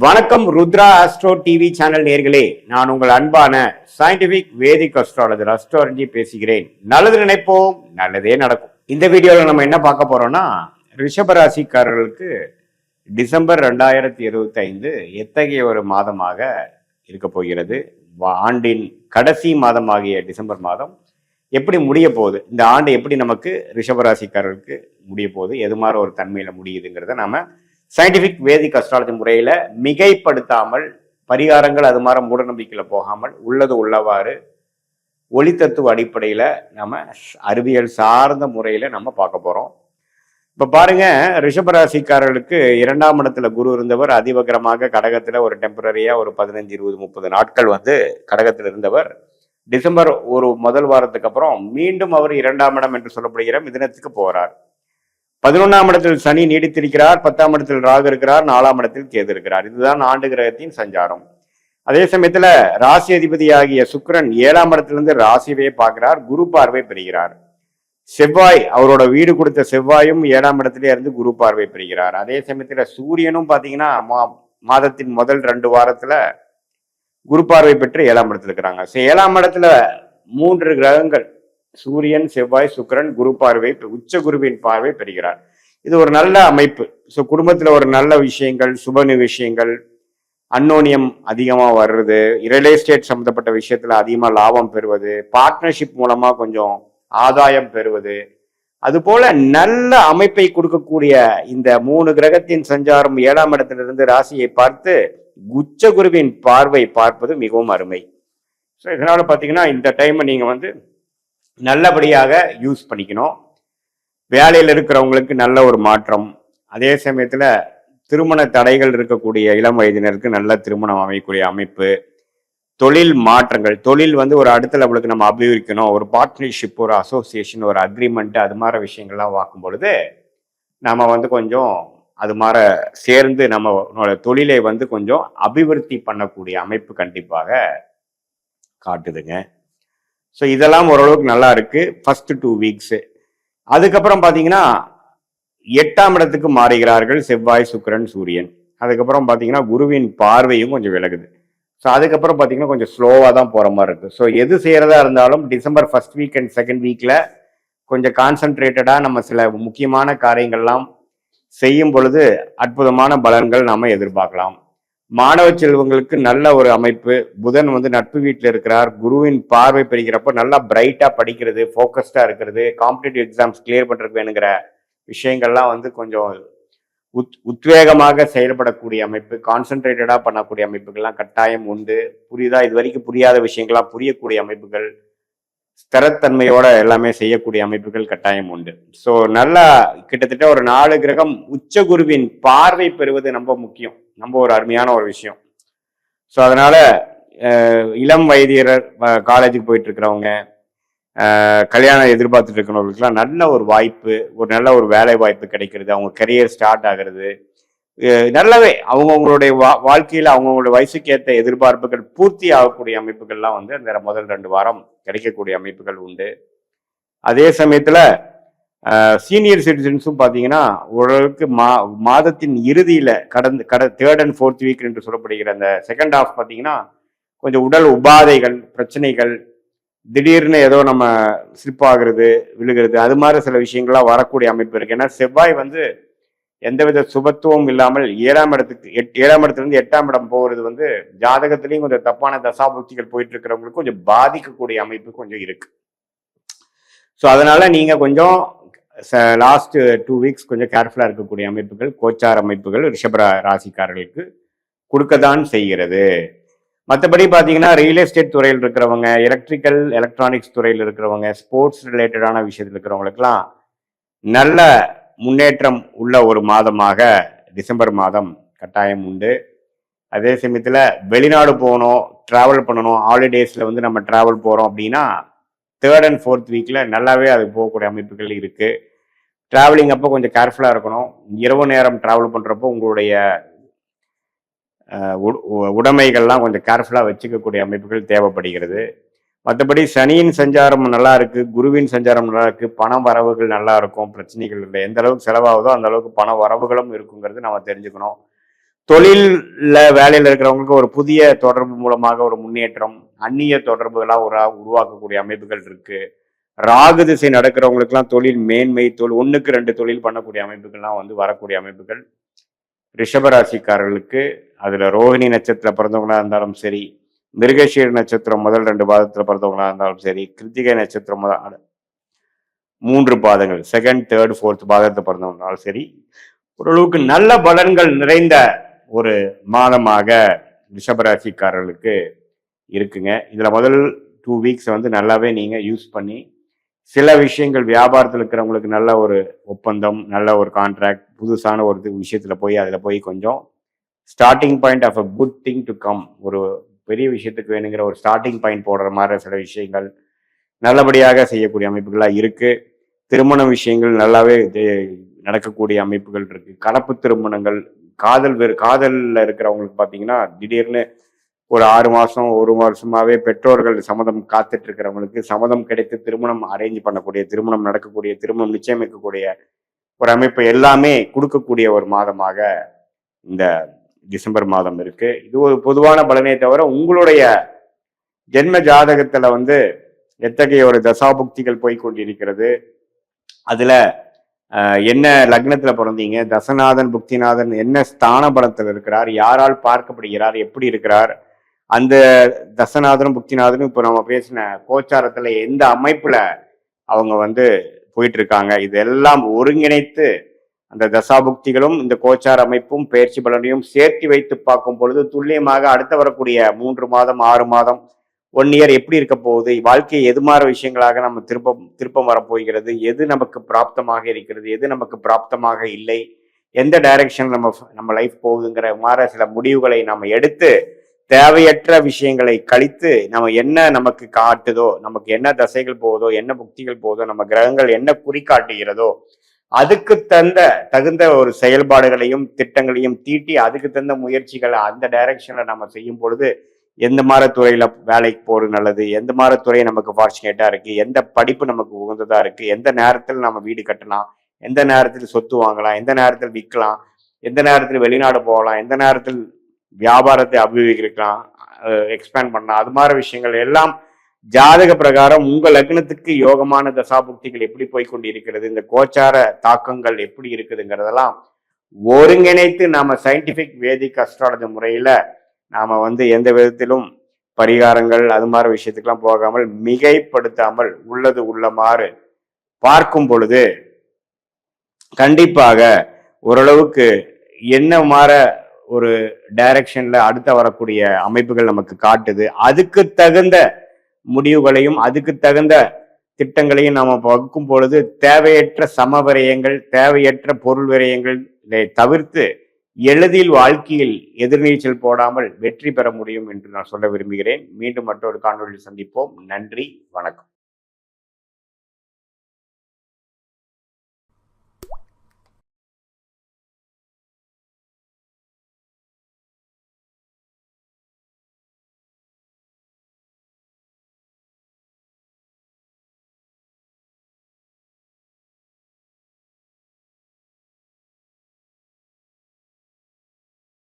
வணக்கம் Rudra astro TV channel நேர்களே, நான் உங்கள் அன்பான சயின்டிபிக் வேதிக் அஸ்ட்ராலஜர் அஸ்ட்ராலஜி பேசுகிறேன். நல்லது நினைப்போம், நல்லதே நடக்கும். இந்த வீடியோவில் நம்ம என்ன பார்க்க போறோம்னா, ரிஷபராசிக்காரர்களுக்கு டிசம்பர் 2025 எத்தகைய ஒரு மாதமாக இருக்க போகிறது, ஆண்டின் கடைசி மாதமாகிய டிசம்பர் மாதம் எப்படி முடிய போகுது, இந்த ஆண்டு எப்படி நமக்கு ரிஷபராசிக்காரர்களுக்கு முடிய போகுது, எது மாதிரி ஒரு தன்மையில முடியுதுங்கிறத நாம சயின்டிபிக் வேதிக் அஸ்ட்ராலஜி முறையில மிகைப்படுத்தாமல், பரிகாரங்கள் அது மாதிரி மூட நம்பிக்கையில போகாமல், உள்ளது உள்ளவாறு ஒளி தத்துவ அடிப்படையில நம்ம அறிவியல் சார்ந்த முறையில நம்ம பார்க்க போறோம். இப்ப பாருங்க, ரிஷபராசிக்காரர்களுக்கு 2ஆம் இடத்துல குரு இருந்தவர் அதிவகரமாக கடகத்துல ஒரு டெம்பரரியா ஒரு 15, 20, 30 நாட்கள் கடகத்தில் இருந்தவர் டிசம்பர் ஒரு முதல் வாரத்துக்கு அப்புறம் மீண்டும் அவர் 2ஆம் இடம் என்று சொல்லப்படுகிற மிதுனத்துக்கு போறார். 11ஆம் இடத்தில் சனி நீடித்திருக்கிறார், 10ஆம் இடத்தில் ராகு இருக்கிறார், 4ஆம் இடத்தில் கேது இருக்கிறார். இதுதான் ஆண்டு கிரகத்தின் சஞ்சாரம். அதே சமயத்துல ராசி அதிபதியாகிய சுக்கிரன் 7ஆம் இடத்திலிருந்து ராசியவே பார்க்கிறார், குரு பார்வை பெறுகிறார். செவ்வாய், அவரோட வீடு கொடுத்த செவ்வாயும் 7ஆம் இடத்திலே இருந்து குரு பார்வை பெறுகிறார். அதே சமயத்துல சூரியனும் பாத்தீங்கன்னா மாதத்தின் முதல் 2 வாரத்துல குரு பார்வை பெற்று 7ஆம் இடத்துல இருக்கிறாங்க. 7ஆம் இடத்துல 3 கிரகங்கள் சூரியன், செவ்வாய், சுக்கிரன் குரு பார்வை, உச்ச குருவின் பார்வை பெறுகிறார். இது ஒரு நல்ல அமைப்பு. ஸோ குடும்பத்துல ஒரு நல்ல விஷயங்கள், சுப விஷயங்கள், அன்னோனியம் அதிகமா வர்றது, ரியல் எஸ்டேட் சம்பந்தப்பட்ட விஷயத்துல அதிகமா லாபம் பெறுவது, பார்ட்னர்ஷிப் மூலமா கொஞ்சம் ஆதாயம் பெறுவது, அது போல நல்ல அமைப்பை கொடுக்கக்கூடிய இந்த 3 கிரகத்தின் சஞ்சாரம் 7ஆம் இடத்திலிருந்து ராசியை பார்த்து உச்ச குருவின் பார்வை பார்ப்பது மிகவும் அருமை. ஸோ இதனால பாத்தீங்கன்னா இந்த டைம் நீங்க நல்லபடியாக யூஸ் பண்ணிக்கணும். வேலையில் இருக்கிறவங்களுக்கு நல்ல ஒரு மாற்றம். அதே சமயத்துல திருமண தடைகள் இருக்கக்கூடிய இளம் வயதினருக்கு நல்ல திருமணம் அமைக்கக்கூடிய அமைப்பு, தொழில் மாற்றங்கள், தொழில் ஒரு அடுத்த லெவலுக்கு நம்ம அபிவிரிக்கணும், ஒரு பார்ட்னர்ஷிப், ஒரு அசோசியேஷன், ஒரு அக்ரிமெண்ட், அது மாதிரி விஷயங்கள்லாம் பார்க்கும் பொழுது நம்ம கொஞ்சம் அது மாதிரி சேர்ந்து நம்மளோட தொழிலை கொஞ்சம் அபிவிருத்தி பண்ணக்கூடிய அமைப்பு கண்டிப்பாக காட்டுதுங்க. ஸோ இதெல்லாம் ஓரளவுக்கு நல்லா இருக்கு ஃபர்ஸ்ட் 2 வீக்ஸ். அதுக்கப்புறம் பார்த்தீங்கன்னா 8ஆம் இடத்துக்கு மாறுகிறார்கள் செவ்வாய், சுக்கிரன், சூரியன். அதுக்கப்புறம் பார்த்தீங்கன்னா குருவின் பார்வையும் கொஞ்சம் விலகுது. ஸோ அதுக்கப்புறம் பார்த்தீங்கன்னா கொஞ்சம் ஸ்லோவாக தான் போகிற மாதிரி இருக்கு. ஸோ எது செய்யறதா இருந்தாலும் December first week and second வீக்ல கொஞ்சம் கான்சென்ட்ரேட்டடாக நம்ம சில முக்கியமான காரியங்கள்லாம் செய்யும் பொழுது அற்புதமான பலன்கள் நாம எதிர்பார்க்கலாம். மாணவ செல்வங்களுக்கு நல்ல ஒரு அமைப்பு. புதன் நட்பு வீட்டில் இருக்கிறார், குருவின் பார்வை பெறுகிறப்போ நல்லா பிரைட்டா படிக்கிறது, ஃபோக்கஸ்டா இருக்கிறது, காம்படிட்டிவ் எக்ஸாம்ஸ் கிளியர் பண்றதுக்கு வேணுங்கிற விஷயங்கள்லாம் கொஞ்சம் உத்வேகமாக செயல்படக்கூடிய அமைப்பு, கான்சென்ட்ரேட்டடா பண்ணக்கூடிய அமைப்புகள்லாம் கட்டாயம் உண்டு. புரியுதா? இது வரைக்கும் புரியாத விஷயங்கள்லாம் புரியக்கூடிய அமைப்புகள், ஸ்திரத்தன்மையோட எல்லாமே செய்யக்கூடிய அமைப்புகள் கட்டாயம் உண்டு. ஸோ நல்லா கிட்டத்தட்ட ஒரு 4 கிரகம் உச்ச குருவின் பார்வை பெறுவது ரொம்ப முக்கியம், ரொம்ப ஒரு அருமையான ஒரு விஷயம். ஸோ அதனால இளம் வயதியர், காலேஜுக்கு போயிட்டு இருக்கிறவங்க, கல்யாணம் எதிர்பார்த்துட்டு இருக்கிறவங்களுக்குலாம் நல்ல ஒரு வாய்ப்பு, ஒரு நல்ல ஒரு வேலை வாய்ப்பு கிடைக்கிறது, அவங்க கரியர் ஸ்டார்ட் ஆகிறது நல்லாவே அவங்கவுங்களுடைய வாழ்க்கையில அவங்கவுங்களுடைய வயசுக்கு ஏற்ற எதிர்பார்ப்புகள் பூர்த்தி ஆகக்கூடிய அமைப்புகள்லாம் அந்த முதல் 2 வாரம் கிடைக்கக்கூடிய அமைப்புகள் உண்டு. அதே சமயத்துல சீனியர் சிட்டிசன்ஸும் பார்த்தீங்கன்னா ஓரளவுக்கு மாதத்தின் இறுதியில தேர்ட் அண்ட் ஃபோர்த் வீக் என்று சொல்லப்படுகிற அந்த செகண்ட் ஹாஃப் பார்த்தீங்கன்னா கொஞ்சம் உடல் உபாதைகள், பிரச்சனைகள், திடீர்னு ஏதோ நம்ம ஸ்லிப் ஆகுறது, விழுகிறது, அது மாதிரி சில விஷயங்கள்லாம் வரக்கூடிய அமைப்பு இருக்கு. ஏன்னா செவ்வாய் எந்தவித சுபத்துவம் இல்லாமல் 7ஆம் இடத்திலிருந்து 8ஆம் இடம் போகிறது ஜாதகத்திலையும் கொஞ்சம் தப்பான தசாபுக்திகள் போயிட்டு இருக்கிறவங்களுக்கு கொஞ்சம் பாதிக்கக்கூடிய அமைப்பு கொஞ்சம் இருக்கு. ஸோ அதனால நீங்க கொஞ்சம் லாஸ்ட் 2 வீக்ஸ் கொஞ்சம் கேர்ஃபுல்லா இருக்கக்கூடிய அமைப்புகள், கோச்சார் அமைப்புகள் ரிஷப ராசிக்காரர்களுக்கு கொடுக்கத்தான் செய்கிறது. மற்றபடி பார்த்தீங்கன்னா ரியல் எஸ்டேட் துறையில் இருக்கிறவங்க, எலக்ட்ரிக்கல் எலக்ட்ரானிக்ஸ் துறையில் இருக்கிறவங்க, ஸ்போர்ட்ஸ் ரிலேட்டடான விஷயத்தில் இருக்கிறவங்களுக்குலாம் நல்ல முன்னேற்றம் உள்ள ஒரு மாதமாக டிசம்பர் மாதம் கட்டாயம் உண்டு. அதே சமயத்தில் வெளிநாடு போகணும், டிராவல் பண்ணணும், ஹாலிடேஸில் நம்ம டிராவல் போகிறோம் அப்படின்னா தேர்ட் அண்ட் ஃபோர்த் வீக்கில் நல்லாவே அது போகக்கூடிய அமைப்புகள் இருக்கு. டிராவலிங் அப்போ கொஞ்சம் கேர்ஃபுல்லாக இருக்கணும். இரவு நேரம் டிராவல் பண்ணுறப்போ உங்களுடைய உடைமைகள்லாம் கொஞ்சம் கேர்ஃபுல்லாக வச்சுக்கக்கூடிய அமைப்புகள் தேவைப்படுகிறது. மற்றபடி சனியின் சஞ்சாரம் நல்லா இருக்கு, குருவின் சஞ்சாரம் நல்லா இருக்கு, பண வரவுகள் நல்லா இருக்கும், பிரச்சனைகள் இல்லை. எந்த அளவுக்கு செலவாகுதோ அந்த அளவுக்கு பண வரவுகளும் இருக்குங்கிறது நம்ம தெரிஞ்சுக்கணும். தொழில்ல வேலையில இருக்கிறவங்களுக்கு ஒரு புதிய தொடர்பு மூலமாக ஒரு முன்னேற்றம், அந்நிய தொடர்புகளா உருவாக்கக்கூடிய அமைப்புகள் இருக்கு. ராகு திசை நடக்கிறவங்களுக்குலாம் தொழில் மேன்மை, ஒண்ணுக்கு 2 தொழில் பண்ணக்கூடிய அமைப்புகள்லாம் வந்து வரக்கூடிய அமைப்புகள் ரிஷபராசிக்காரர்களுக்கு. அதுல ரோஹிணி நட்சத்திரம் பிறந்தவங்களா இருந்தாலும் சரி, மிருகசீர நட்சத்திரம் முதல் 2 பாதத்துல பிறந்தவங்களா இருந்தாலும் சரி, கிருத்திகை நட்சத்திரம் 3 பாதங்கள் செகண்ட், தேர்ட், ஃபோர்த் பாதத்தை பிறந்தவங்கனாலும் சரி, ஓரளவுக்கு நல்ல பலன்கள் நிறைந்த ஒரு மாதமாக ரிஷபராசிக்காரர்களுக்கு இருக்குங்க. இதுல முதல் 2 வீக்ஸ் வந்து நல்லாவே நீங்க யூஸ் பண்ணி சில விஷயங்கள் வியாபாரத்தில் இருக்கிறவங்களுக்கு நல்ல ஒரு ஒப்பந்தம், நல்ல ஒரு கான்ட்ராக்ட், புதுசான ஒரு விஷயத்துல போய் அதுல போய் கொஞ்சம் starting point of a good thing to come, ஒரு பெரிய விஷயத்துக்கு வேணுங்கிற ஒரு ஸ்டார்டிங் பாயிண்ட் போடுற மாதிரி சில விஷயங்கள் நல்லபடியாக செய்யக்கூடிய அமைப்புகளா இருக்கு. திருமண விஷயங்கள் நல்லாவே நடக்கக்கூடிய அமைப்புகள் இருக்கு. கலப்பு திருமணங்கள், காதல்ல இருக்கிறவங்களுக்கு பாத்தீங்கன்னா திடீர்னு ஒரு 6 மாசம் 1 வருஷமாவே பெற்றோர்கள் சம்மதம் காத்துட்டு இருக்கிறவங்களுக்கு சம்மதம் கிடைத்து திருமணம் அரேஞ்ச் பண்ணக்கூடிய, திருமணம் நடக்கக்கூடிய, திருமணம் நிச்சயமிக்கக்கூடிய ஒரு அமைப்பு எல்லாமே கொடுக்கக்கூடிய ஒரு மாதமாக இந்த டிசம்பர் மாதம் இருக்கு. இது ஒரு பொதுவான பலனே தவிர உங்களுடைய ஜென்ம ஜாதகத்துல வந்து எத்தகைய ஒரு தசாபுக்திகள் போய்கொண்டிருக்கிறது, அதுல என்ன லக்னத்துல பிறந்தீங்க, தசநாதன் புக்திநாதன் என்ன ஸ்தான பலத்தில் இருக்கிறார், யாரால் பார்க்கப்படுகிறார், எப்படி இருக்கிறார், அந்த தசநாதனும் புக்திநாதனும் இப்போ நம்ம பேசின கோச்சாரத்துல எந்த அமைப்புல அவங்க வந்து போயிட்டு இருக்காங்க, இதெல்லாம் ஒருங்கிணைத்து அந்த தசாபுக்திகளும் இந்த கோச்சார அமைப்பும் பயிற்சி பலனையும் சேர்த்து வைத்து பார்க்கும் பொழுது துல்லியமாக அடுத்த வரக்கூடிய 3 மாதம் 6 மாதம் 1 இயர் எப்படி இருக்க போகுது, வாழ்க்கை எது மாதிரி விஷயங்களாக நம்ம திருப்பம் வரப்போகிறது, எது நமக்கு பிராப்தமாக இருக்கிறது, எது நமக்கு பிராப்தமாக இல்லை, எந்த டைரக்ஷன் நம்ம லைஃப் போகுதுங்கிற மாதிரி சில முடிவுகளை நம்ம எடுத்து தேவையற்ற விஷயங்களை கழித்து நம்ம என்ன நமக்கு காட்டுதோ, நமக்கு என்ன தசைகள் போகுதோ, என்ன புக்திகள் போகுதோ, நம்ம கிரகங்கள் என்ன குறிக்காட்டுகிறதோ அதுக்கு தகுந்த ஒரு செயல்பாடுகளையும் திட்டங்களையும் தீட்டி அதுக்கு தகுந்த முயற்சிகளை அந்த டைரக்ஷன்ல நம்ம செய்யும் பொழுது எந்த மாதிரி துறையில வேலைக்கு போறது நல்லது, எந்த மாதிரி துறை நமக்கு ஃபார்ச்சுனேட்டா இருக்கு, எந்த படிப்பு நமக்கு உகந்ததா இருக்கு, எந்த நேரத்தில் நம்ம வீடு கட்டலாம், எந்த நேரத்தில் சொத்து வாங்கலாம், எந்த நேரத்தில் விற்கலாம், எந்த நேரத்தில் வெளிநாடு போகலாம், எந்த நேரத்தில் வியாபாரத்தை அபிவிருக்கலாம், எக்ஸ்பேண்ட் பண்ணலாம், அது மாதிரி விஷயங்கள் எல்லாம் ஜாதக பிரகாரம் உங்க லக்னத்துக்கு யோகமான தசாபுக்திகள் எப்படி போய்கொண்டு இருக்கிறது, இந்த கோச்சார தாக்கங்கள் எப்படி இருக்குதுங்கிறதெல்லாம் ஒருங்கிணைத்து நாம சயின்டிபிக் வேதிக் அஸ்ட்ராலஜி முறையில நாம வந்து எந்த விதத்திலும் பரிகாரங்கள் அது மாதிரி விஷயத்துக்கெல்லாம் போகாமல் மிகைப்படுத்தாமல் உள்ளது உள்ளமாறு பார்க்கும் பொழுது கண்டிப்பாக ஓரளவுக்கு என்ன மாற ஒரு டைரக்ஷன்ல அடுத்த வரக்கூடிய அமைப்புகள் நமக்கு காட்டுது, அதுக்கு தகுந்த முடிவுகளையும் அதுக்கு தகுந்த திட்டங்களையும் நாம வகுக்கும் பொழுது தேவையற்ற சமவிரயங்கள், தேவையற்ற பொருள் விரயங்கள் தவிர்த்து எளிதில் வாழ்க்கையில் எதிர்நீச்சல் போடாமல் வெற்றி பெற முடியும் என்று நான் சொல்ல விரும்புகிறேன். மீண்டும் மற்றொரு காணொலியில் சந்திப்போம். நன்றி, வணக்கம்.